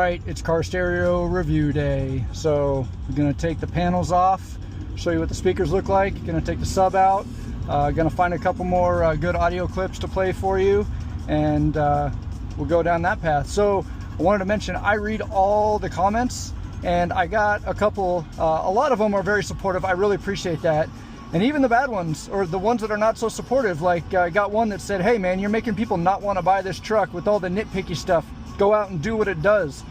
right, it's car stereo review day. So we're gonna take the panels off, show you what the speakers look like, gonna take the sub out, gonna find a couple more good audio clips to play for you, and we'll go down that path. So I wanted to mention, I read all the comments, and I got a couple, a lot of them are very supportive. I really appreciate that. And even the bad ones, or the ones that are not so supportive, like I got one that said, hey man, you're making people not want to buy this truck with all the nitpicky stuff. Go out and do what it does.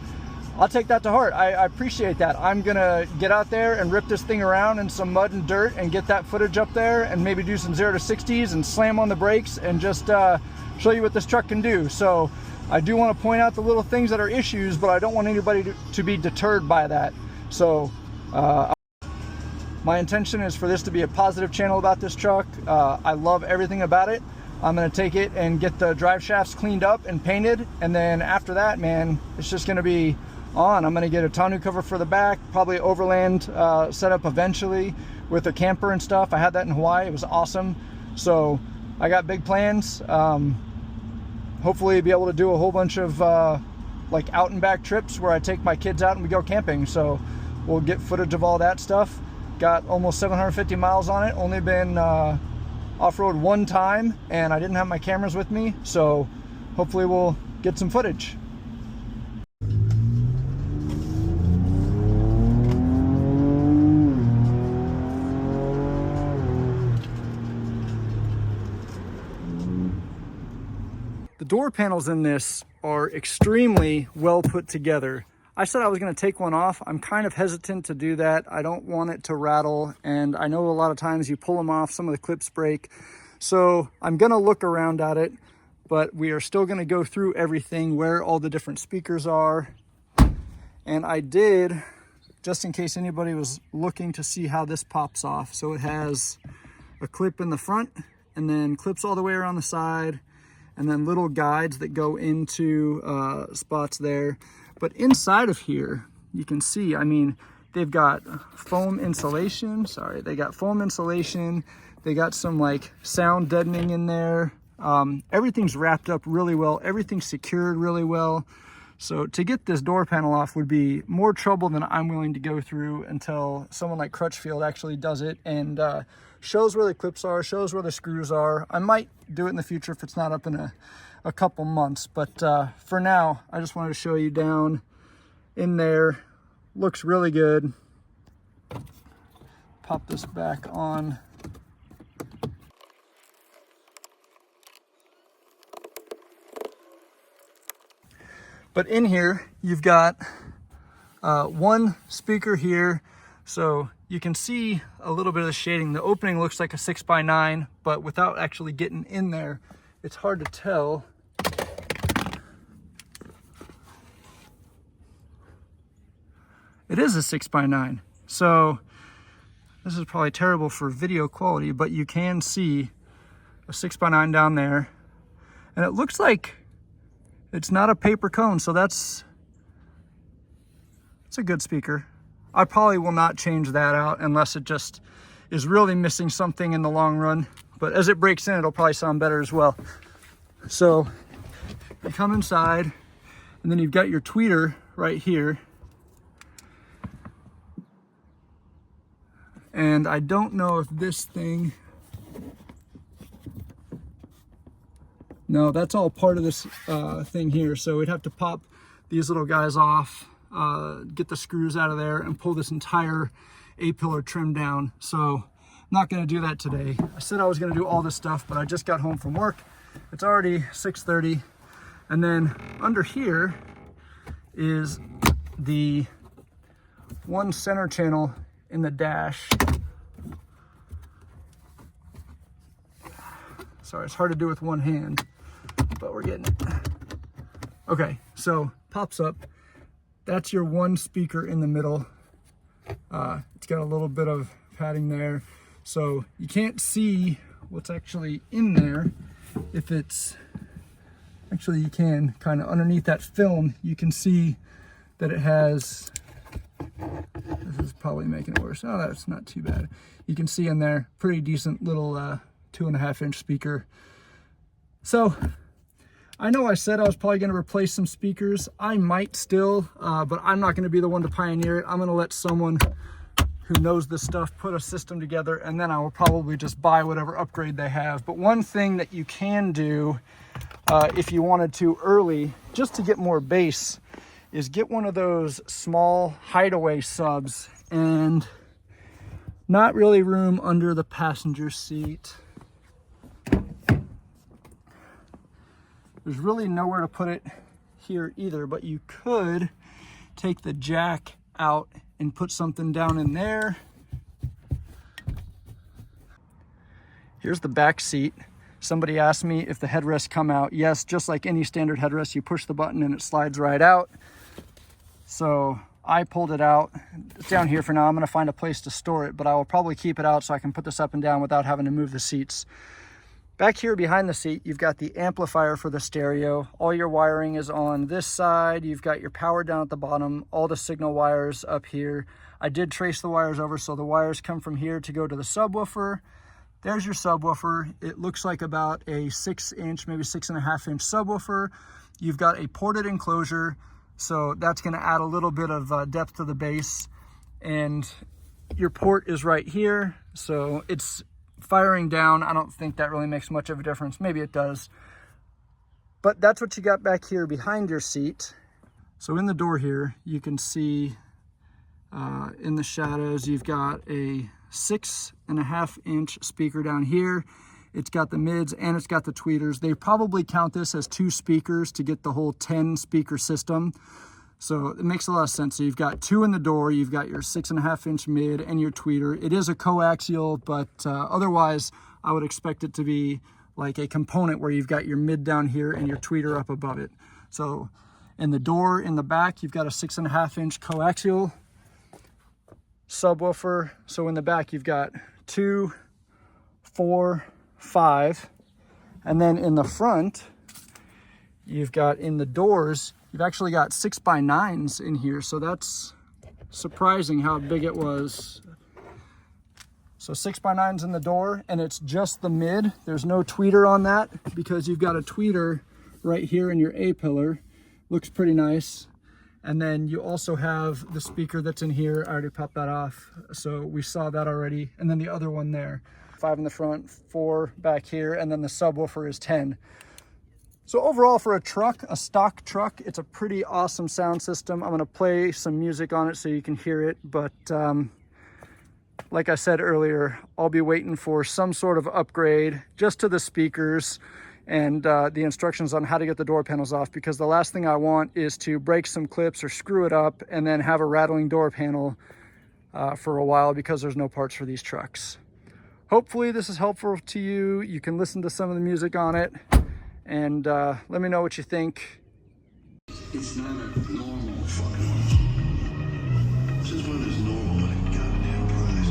I'll take that to heart. I appreciate that. I'm gonna get out there and rip this thing around in some mud and dirt and get that footage up there, and maybe do some 0 to 60s and slam on the brakes and just show you what this truck can do. So I do want to point out the little things that are issues, but I don't want anybody to be deterred by that. So my intention is for this to be a positive channel about this truck. I love everything about it. I'm gonna take it and get the drive shafts cleaned up and painted, and then after that, man, it's just gonna be on. I'm gonna get a tonneau cover for the back, probably overland setup eventually with a camper and stuff. I had that in Hawaii, it was awesome. So I got big plans. Hopefully be able to do a whole bunch of like out and back trips where I take my kids out and we go camping. So we'll get footage of all that stuff. Got almost 750 miles on it, only been off-road one time, and I didn't have my cameras with me, so hopefully we'll get some footage. The door panels in this are extremely well put together. I said I was going to take one off. I'm kind of hesitant to do that. I don't want it to rattle, and I know a lot of times you pull them off, some of the clips break. So I'm going to look around at it, but we are still going to go through everything, where all the different speakers are. And I did, just in case anybody was looking to see how this pops off. So it has a clip in the front, and then clips all the way around the side, and then little guides that go into spots there. But inside of here, you can see, I mean, they've got foam insulation. Sorry, they got foam insulation. They got some like sound deadening in there. Everything's wrapped up really well. Everything's secured really well. So to get this door panel off would be more trouble than I'm willing to go through until someone like Crutchfield actually does it and shows where the clips are, shows where the screws are. I might do it in the future if it's not up in a couple months, but for now I just wanted to show you down in there. Looks really good. Pop this back on. But in here you've got one speaker here, so you can see a little bit of the shading. The opening looks like a 6x9, but without actually getting in there, it's hard to tell. It is a 6x9, so this is probably terrible for video quality, but you can see a 6x9 down there, and it looks like it's not a paper cone, so it's a good speaker. I probably will not change that out unless it just is really missing something in the long run, but as it breaks in, it'll probably sound better as well. So you come inside, and then you've got your tweeter right here. And I don't know if this thing, no, that's all part of this thing here. So we'd have to pop these little guys off, get the screws out of there, and pull this entire A-pillar trim down. So I'm not gonna do that today. I said I was gonna do all this stuff, but I just got home from work. It's already 6:30. And then under here is the one center channel in the dash. Sorry, it's hard to do with one hand, but we're getting it. Okay, so pops up. That's your one speaker in the middle. It's got a little bit of padding there, so you can't see what's actually in there. If it's, actually you can kind of underneath that film, you can see that it has, this is probably making it worse. Oh, that's not too bad. You can see in there, pretty decent little 2.5-inch speaker. So I know I said I was probably going to replace some speakers. I might still, but I'm not going to be the one to pioneer it. I'm going to let someone who knows this stuff put a system together, and then I will probably just buy whatever upgrade they have. But one thing that you can do if you wanted to early, just to get more bass, is get one of those small hideaway subs, and not really room under the passenger seat. There's really nowhere to put it here either, but you could take the jack out and put something down in there. Here's the back seat. Somebody asked me if the headrests come out. Yes, just like any standard headrest, you push the button and it slides right out. So I pulled it out. It's down here for now. I'm gonna find a place to store it, but I will probably keep it out so I can put this up and down without having to move the seats. Back here behind the seat, you've got the amplifier for the stereo. All your wiring is on this side. You've got your power down at the bottom, all the signal wires up here. I did trace the wires over, so the wires come from here to go to the subwoofer. There's your subwoofer. It looks like about a 6-inch, maybe 6.5-inch subwoofer. You've got a ported enclosure, so that's gonna add a little bit of depth to the bass. And your port is right here, so it's firing down. I don't think that really makes much of a difference. Maybe it does. But that's what you got back here behind your seat. So in the door here, you can see in the shadows, you've got a 6.5-inch speaker down here. It's got the mids and it's got the tweeters. They probably count this as 2 speakers to get the whole 10 speaker system. So it makes a lot of sense. So you've got 2 in the door, you've got your 6.5-inch mid and your tweeter. It is a coaxial, but otherwise I would expect it to be like a component where you've got your mid down here and your tweeter up above it. So in the door in the back, you've got a 6.5-inch coaxial subwoofer. So in the back, you've got 2, 4, 5. And then in the front, you've got in the doors, you've actually got 6x9s in here. So that's surprising how big it was. So 6x9s in the door, and it's just the mid. There's no tweeter on that because you've got a tweeter right here in your A-pillar. Looks pretty nice. And then you also have the speaker that's in here. I already popped that off, so we saw that already. And then the other one there. 5 in the front, 4 back here, and then the subwoofer is 10. So overall, for a truck, a stock truck, it's a pretty awesome sound system. I'm gonna play some music on it so you can hear it, but like I said earlier, I'll be waiting for some sort of upgrade just to the speakers and the instructions on how to get the door panels off, because the last thing I want is to break some clips or screw it up and then have a rattling door panel for a while because there's no parts for these trucks. Hopefully this is helpful to you. You can listen to some of the music on it and let me know what you think. It's not a normal fucking one. This is one is normal when it goddamn prize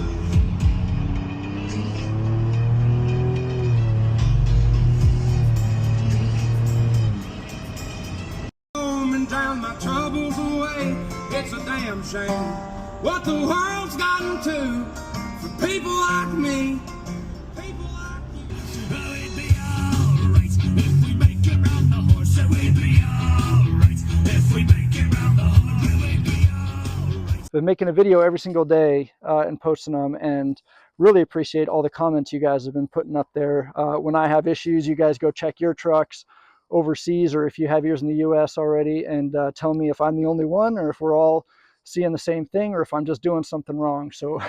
Home and drown my troubles away. It's a damn shame what the world's gotten to for people like me. People like you. We'd be alright if we make it round the horse. We'd be alright if we make it round the horse. We'd be alright. Been making a video every single day and posting them, and really appreciate all the comments you guys have been putting up there. When I have issues, you guys go check your trucks overseas, or if you have yours in the US already, and tell me if I'm the only one or if we're all seeing the same thing or if I'm just doing something wrong. So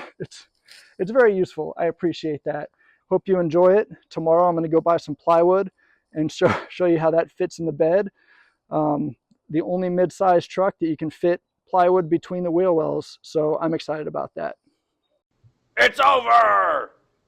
it's very useful. I appreciate that. Hope you enjoy it. Tomorrow I'm going to go buy some plywood and show you how that fits in the bed. The only mid-sized truck that you can fit plywood between the wheel wells. So I'm excited about that. It's over!